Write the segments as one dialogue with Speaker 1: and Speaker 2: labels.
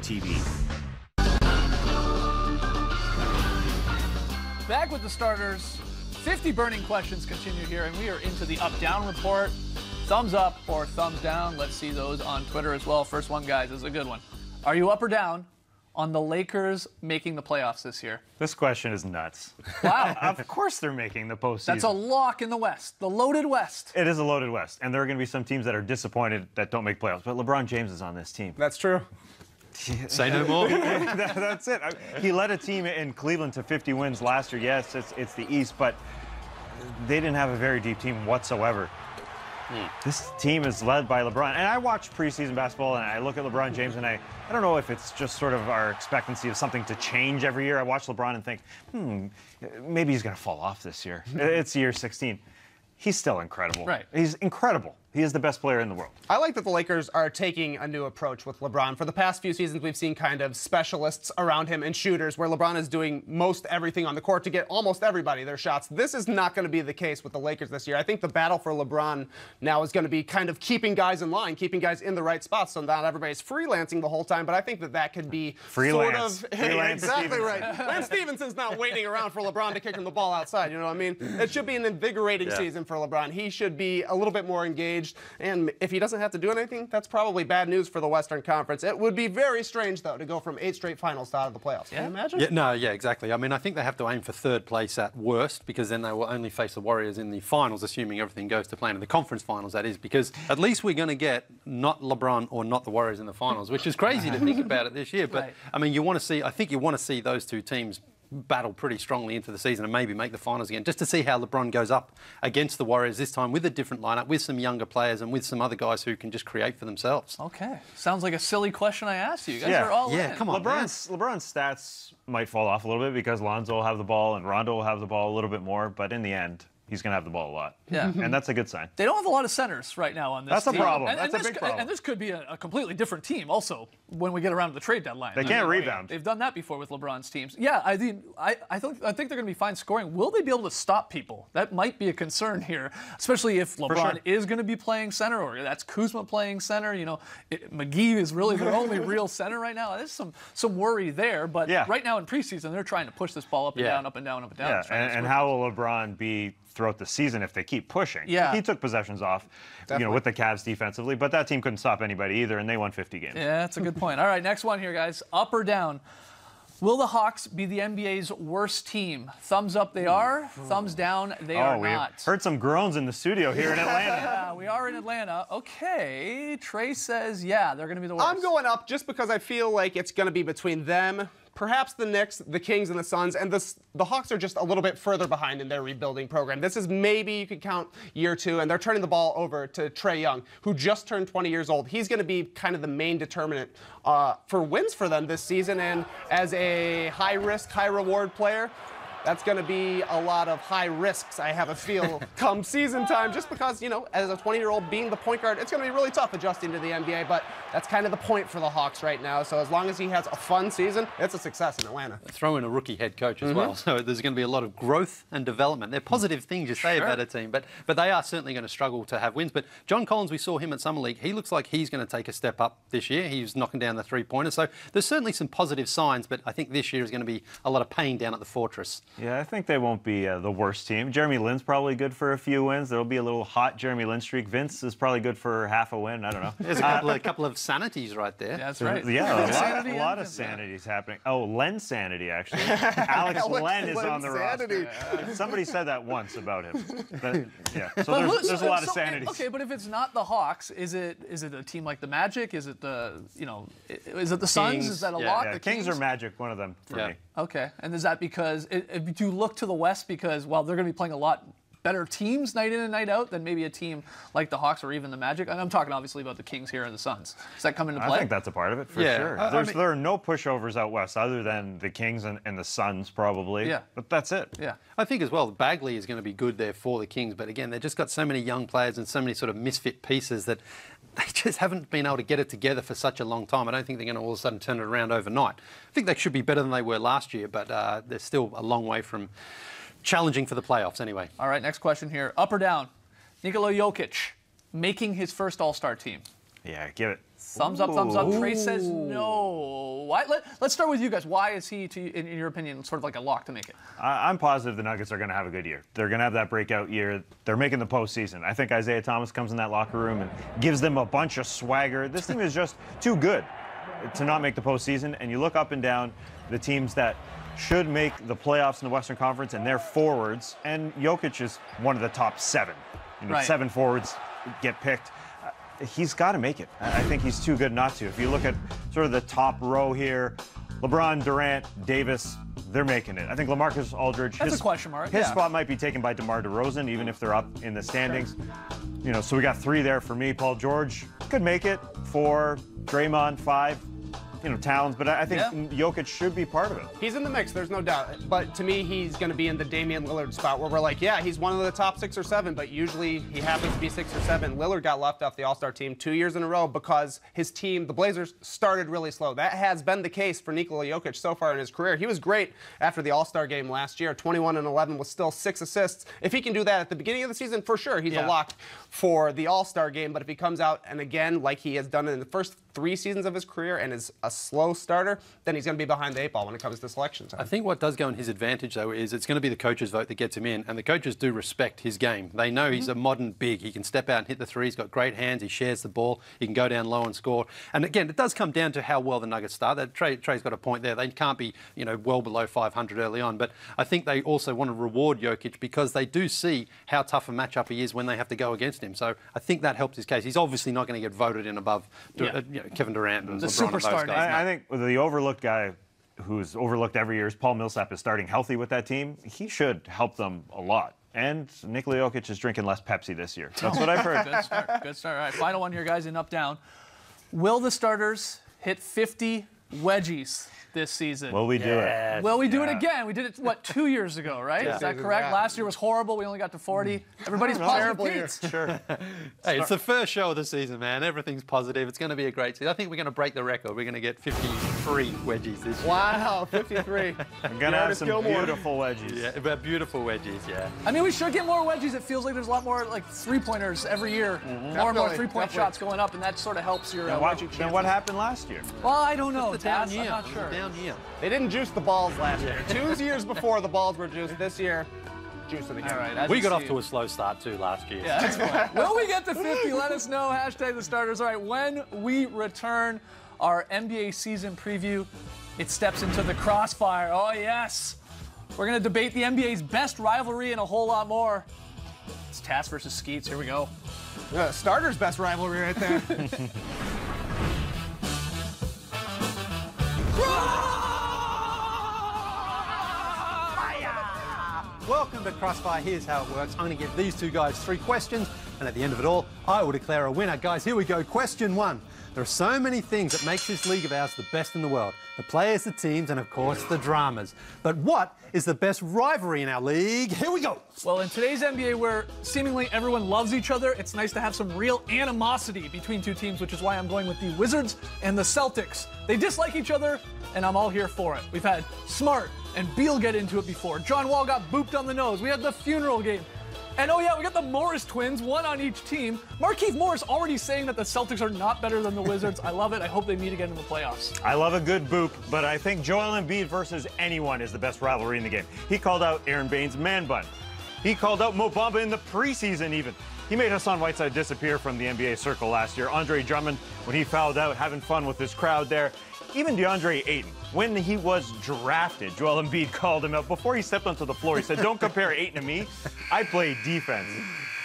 Speaker 1: TV.
Speaker 2: Back with the starters. 50 burning questions continue here, and we are into the up-down report. Thumbs up or thumbs down. Let's see those on Twitter as well. First one, guys, is a good one. Are you up or down on the Lakers making the playoffs this year?
Speaker 1: This question is nuts.
Speaker 2: Wow.
Speaker 1: Of course they're making the postseason.
Speaker 2: That's a lock in the West, the loaded West.
Speaker 1: It is a loaded West, and there are going to be some teams that are disappointed that don't make playoffs. But LeBron James is on this team.
Speaker 3: That's true.
Speaker 4: Say no more.
Speaker 1: That's it. He led a team in Cleveland to 50 wins last year. Yes, it's the East, but they didn't have a very deep team whatsoever. This team is led by LeBron. And I watch preseason basketball, and I look at LeBron James, and I don't know if it's just sort of our expectancy of something to change every year. I watch LeBron and think, maybe he's going to fall off this year. It's year 16. He's still incredible.
Speaker 2: Right.
Speaker 1: He's incredible. He is the best player in the world.
Speaker 3: I like that the Lakers are taking a new approach with LeBron. For the past few seasons, we've seen kind of specialists around him and shooters where LeBron is doing most everything on the court to get almost everybody their shots. This is not going to be the case with the Lakers this year. I think the battle for LeBron now is going to be kind of keeping guys in line, keeping guys in the right spots so not everybody's freelancing the whole time. But I think that could be
Speaker 1: Freelance.
Speaker 3: sort of...
Speaker 1: Freelance
Speaker 3: exactly
Speaker 1: Stevenson.
Speaker 3: right. Lance Stevenson's not waiting around for LeBron to kick him the ball outside, you know what I mean? It should be an invigorating season for LeBron. He should be a little bit more engaged, and if he doesn't have to do anything, that's probably bad news for the Western Conference. It would be very strange, though, to go from 8 straight finals to out of the playoffs. Can you imagine?
Speaker 4: Yeah, exactly. I mean, I think they have to aim for third place at worst, because then they will only face the Warriors in the finals, assuming everything goes to plan in the conference finals, that is, because at least we're going to get not LeBron or not the Warriors in the finals, which is crazy to think about it this year. But, I mean, I think you want to see those two teams battle pretty strongly into the season and maybe make the finals again, just to see how LeBron goes up against the Warriors this time with a different lineup, with some younger players and with some other guys who can just create for themselves.
Speaker 2: Okay. Sounds like a silly question I asked you. You guys are all in.
Speaker 1: Come on. LeBron's stats might fall off a little bit because Lonzo will have the ball and Rondo will have the ball a little bit more, but in the end, he's going to have the ball a lot.
Speaker 2: Yeah.
Speaker 1: And that's a good sign.
Speaker 2: They don't have a lot of centers right now on this team.
Speaker 1: That's a problem.
Speaker 2: And
Speaker 1: that's a big problem.
Speaker 2: And this could be a completely different team also when we get around to the trade deadline.
Speaker 1: They can't rebound.
Speaker 2: They've done that before with LeBron's teams. Yeah, I think they're going to be fine scoring. Will they be able to stop people? That might be a concern here, especially if LeBron is going to be playing center, or that's Kuzma playing center. You know, McGee is really their only real center right now. There's some worry there, but right now in preseason, they're trying to push this ball up and down, up and down, up and down.
Speaker 1: Yeah, and how will LeBron be throughout the season if they keep pushing?
Speaker 2: Yeah.
Speaker 1: He took possessions off, with the Cavs defensively, but that team couldn't stop anybody either, and they won 50 games.
Speaker 2: Yeah, that's a good point. All right, next one here, guys. Up or down? Will the Hawks be the NBA's worst team? Thumbs up, they are. Thumbs down, they are not.
Speaker 1: We heard some groans in the studio here in Atlanta.
Speaker 2: Yeah, we are in Atlanta. Okay, Trey says, yeah, they're going to be the worst.
Speaker 3: I'm going up just because I feel like it's going to be between them, perhaps the Knicks, the Kings, and the Suns, and the Hawks are just a little bit further behind in their rebuilding program. This is maybe you could count year 2, and they're turning the ball over to Trae Young, who just turned 20 years old. He's going to be kind of the main determinant for wins for them this season, and as a high-risk, high-reward player, that's going to be a lot of high risks, I have a feel, come season time, just because, as a 20-year-old being the point guard, it's going to be really tough adjusting to the NBA, but that's kind of the point for the Hawks right now. So as long as he has a fun season, it's a success in Atlanta.
Speaker 4: Throw in a rookie head coach as well, so there's going to be a lot of growth and development. They're positive things you say about a team, but they are certainly going to struggle to have wins. But John Collins, we saw him at Summer League. He looks like he's going to take a step up this year. He's knocking down the three-pointer, so there's certainly some positive signs, but I think this year is going to be a lot of pain down at the Fortress.
Speaker 1: Yeah, I think they won't be the worst team. Jeremy Lin's probably good for a few wins. There'll be a little hot Jeremy Lin streak. Vince is probably good for half a win. I don't know.
Speaker 4: There's a couple of sanities right there.
Speaker 2: Yeah, that's right.
Speaker 1: Yeah, a lot of sanities happening. Oh, Len sanity, actually. Alex Len is on the roster. Somebody said that once about him. So there's a lot of sanities.
Speaker 2: Okay, but if it's not the Hawks, is it a team like the Magic? Is it is it the Suns?
Speaker 4: Kings.
Speaker 2: Is that a lot?
Speaker 1: Yeah,
Speaker 2: The
Speaker 1: Kings or Magic, one of them for me.
Speaker 2: Okay, and is that because do you look to the West because they're going to be playing a lot better teams night in and night out than maybe a team like the Hawks or even the Magic? And I'm talking obviously about the Kings here and the Suns. Does that come into play?
Speaker 1: I think that's a part of it for sure. There are no pushovers out west other than the Kings and the Suns probably.
Speaker 2: Yeah.
Speaker 1: But that's it.
Speaker 2: Yeah.
Speaker 4: I think as well, Bagley is going to be good there for the Kings. But again, they've just got so many young players and so many sort of misfit pieces that they just haven't been able to get it together for such a long time. I don't think they're going to all of a sudden turn it around overnight. I think they should be better than they were last year, but they're still a long way from challenging for the playoffs anyway.
Speaker 2: All right, next question here. Up or down? Nikola Jokic making his first All-Star team.
Speaker 1: Yeah, give it.
Speaker 2: Thumbs up, thumbs up. Trey says no. let's start with you guys. Why is he, in your opinion, sort of like a lock to make it?
Speaker 1: I'm positive the Nuggets are going to have a good year. They're going to have that breakout year. They're making the postseason. I think Isaiah Thomas comes in that locker room and gives them a bunch of swagger. This team is just too good to not make the postseason. And you look up and down the teams that should make the playoffs in the Western Conference, and their forwards, and Jokic is one of the top 7.
Speaker 2: Right.
Speaker 1: 7 forwards get picked. He's got to make it. I think he's too good not to. If you look at sort of the top row here, LeBron, Durant, Davis, they're making it. I think LaMarcus Aldridge,
Speaker 2: That's a question mark.
Speaker 1: His spot might be taken by DeMar DeRozan, even if they're up in the standings. You know, so we got 3 there for me. Paul George could make it. 4, Draymond, 5. You know, Towns, but I think Jokic should be part of it.
Speaker 3: He's in the mix, there's no doubt. But to me, he's going to be in the Damian Lillard spot where we're like, yeah, he's one of the top 6 or 7, but usually he happens to be 6 or 7. Lillard got left off the All-Star team 2 years in a row because his team, the Blazers, started really slow. That has been the case for Nikola Jokic so far in his career. He was great after the All-Star game last year, 21 and 11 with still 6 assists. If he can do that at the beginning of the season, for sure, he's a lock for the All-Star game. But if he comes out and again, like he has done in the first 3 seasons of his career and is a slow starter, then he's going to be behind the 8 ball when it comes to selection time.
Speaker 4: I think what does go in his advantage, though, is it's going to be the coach's vote that gets him in, and the coaches do respect his game. They know he's a modern big. He can step out and hit the 3. He's got great hands. He shares the ball. He can go down low and score. And again, it does come down to how well the Nuggets start. Trey's got a point there. They can't be, you know, well below 500 early on, but I think they also want to reward Jokic because they do see how tough a matchup he is when they have to go against him. So I think that helps his case. He's obviously not going to get voted in above Kevin Durant and
Speaker 2: the
Speaker 4: LeBron and those
Speaker 2: superstar.
Speaker 4: guys.
Speaker 1: I think the overlooked guy who's overlooked every year is Paul Millsap is starting healthy with that team. He should help them a lot. And Nikola Jokic is drinking less Pepsi this year. That's what I've heard.
Speaker 2: Good start. Good start. All right, final one here, guys, in up-down. Will the starters hit 50 wedgies this season?
Speaker 1: Will we do it?
Speaker 2: Will we do it again? We did it, what, 2 years ago, right? Is that correct? Last year was horrible. We only got to 40. Everybody's positive Pete.
Speaker 1: Sure.
Speaker 4: Hey, it's the first show of the season, man. Everything's positive. It's going to be a great season. I think we're going to break the record. We're going to get 53 wedgies this year.
Speaker 3: Wow, 53.
Speaker 1: I'm going to have some beautiful wedgies.
Speaker 4: Yeah, but beautiful wedgies, yeah.
Speaker 2: I mean, we should get more wedgies. It feels like there's a lot more like 3-pointers every year. More and more 3-point shots going up, and that sort of helps your wedgie chances.
Speaker 1: Then what happened last year?
Speaker 2: Well, I don't know.
Speaker 4: It's the down year.
Speaker 2: I'm not sure.
Speaker 4: Down year.
Speaker 3: They didn't juice the balls last year. 2 years before the balls were juiced. This year, juice it again.
Speaker 2: All right,
Speaker 4: We got off to a slow start too last year.
Speaker 2: Yeah, that's fine. Will we get to 50? Let us know. Hashtag the starters. All right, when we return, our NBA season preview, it steps into the crossfire. Oh, yes. We're going to debate the NBA's best rivalry and a whole lot more. It's Tass versus Skeets. Here we go.
Speaker 3: Starter's best rivalry right there.
Speaker 4: Welcome to Crossfire. Here's how it works. I'm going to give these 2 guys 3 questions, and at the end of it all, I will declare a winner. Guys, here we go. Question 1. There are so many things that makes this league of ours the best in the world. The players, the teams, and of course, the dramas. But what is the best rivalry in our league? Here we go.
Speaker 2: Well, in today's NBA, where seemingly everyone loves each other, it's nice to have some real animosity between 2 teams, which is why I'm going with the Wizards and the Celtics. They dislike each other, and I'm all here for it. We've had Smart and Beal get into it before. John Wall got booped on the nose. We had the funeral game. And oh yeah, we got the Morris twins, 1 on each team. Markieff Morris already saying that the Celtics are not better than the Wizards. I love it. I hope they meet again in the playoffs.
Speaker 1: I love a good boop, but I think Joel Embiid versus anyone is the best rivalry in the game. He called out Aaron Baines' man bun. He called out Mo Bamba in the preseason even. He made Hassan Whiteside disappear from the NBA circle last year. Andre Drummond, when he fouled out, having fun with his crowd there. Even DeAndre Ayton, when he was drafted, Joel Embiid called him out. Before he stepped onto the floor, he said, "Don't compare Ayton to me. I play defense."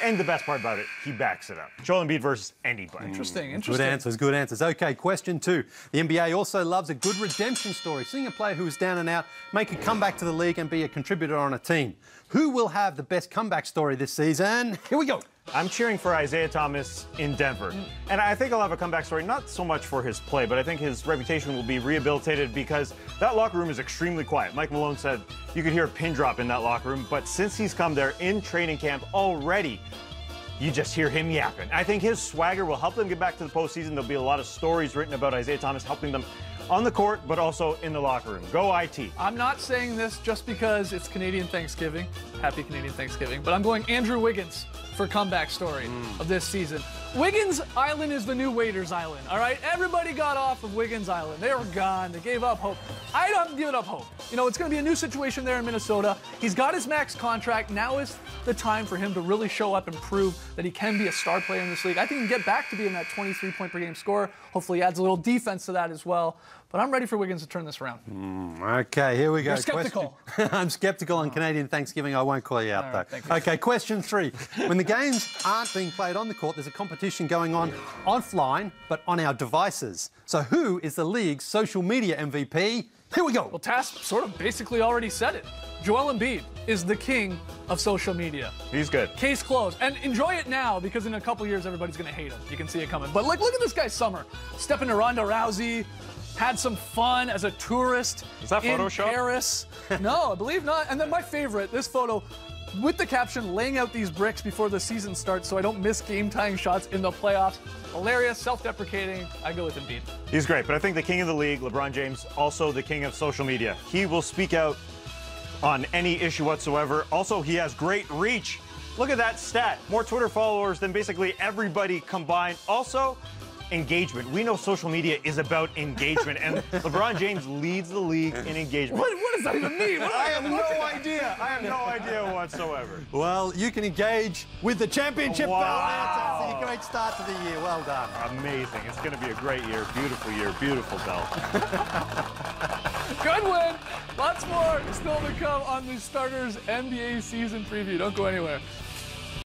Speaker 1: And the best part about it, he backs it up. Joel Embiid versus anybody.
Speaker 2: Interesting.
Speaker 4: Good answers, good answers. Okay, question 2. The NBA also loves a good redemption story. Seeing a player who is down and out make a comeback to the league and be a contributor on a team. Who will have the best comeback story this season? Here we go.
Speaker 1: I'm cheering for Isaiah Thomas in Denver. And I think he'll have a comeback story, not so much for his play, but I think his reputation will be rehabilitated because that locker room is extremely quiet. Mike Malone said you could hear a pin drop in that locker room, but since he's come there in training camp already, you just hear him yapping. I think his swagger will help them get back to the postseason. There'll be a lot of stories written about Isaiah Thomas helping them on the court, but also in the locker room. Go IT.
Speaker 2: I'm not saying this just because it's Canadian Thanksgiving. Happy Canadian Thanksgiving. But I'm going Andrew Wiggins for comeback story of this season. Wiggins Island is the new Waiters Island, all right? Everybody got off of Wiggins Island. They were gone. They gave up hope. I haven't given up hope. You know, it's going to be a new situation there in Minnesota. He's got his max contract. Now is the time for him to really show up and prove that he can be a star player in this league. I think he can get back to being that 23-point-per-game scorer. Hopefully he adds a little defense to that as well. But I'm ready for Wiggins to turn this around.
Speaker 4: Okay, here we go.
Speaker 2: You're skeptical.
Speaker 4: I'm skeptical on Canadian Thanksgiving. I won't call you out, though. Okay, question 3. When the games aren't being played on the court, there's a competition going on offline, but on our devices. So who is the league's social media MVP? Here we go.
Speaker 2: Well, Tass sort of basically already said it. Joel Embiid is the king of social media.
Speaker 1: He's good.
Speaker 2: Case closed. And enjoy it now, because in a couple years, everybody's going to hate him. You can see it coming. But look at this guy's summer. Stepping to Ronda Rousey. Had some fun as a tourist
Speaker 1: Is that
Speaker 2: in
Speaker 1: Photoshop?
Speaker 2: Paris. No, I believe not. And then my favorite, this photo with the caption, laying out these bricks before the season starts so I don't miss game-tying shots in the playoffs. Hilarious, self-deprecating. I go with Embiid.
Speaker 1: He's great, but I think the king of the league, LeBron James, also the king of social media. He will speak out on any issue whatsoever. Also, he has great reach. Look at that stat. More Twitter followers than basically everybody combined. Also, engagement. We know social media is about engagement, and LeBron James leads the league in engagement.
Speaker 2: What does that even mean?
Speaker 1: I have no idea. I have no idea whatsoever.
Speaker 4: Well, you can engage with the championship
Speaker 1: Wow.
Speaker 4: belt. That's a great start to the year. Well done.
Speaker 1: Amazing. It's going to be a great year, beautiful belt.
Speaker 2: Good win. Lots more still to come on the Starters NBA season preview. Don't go anywhere.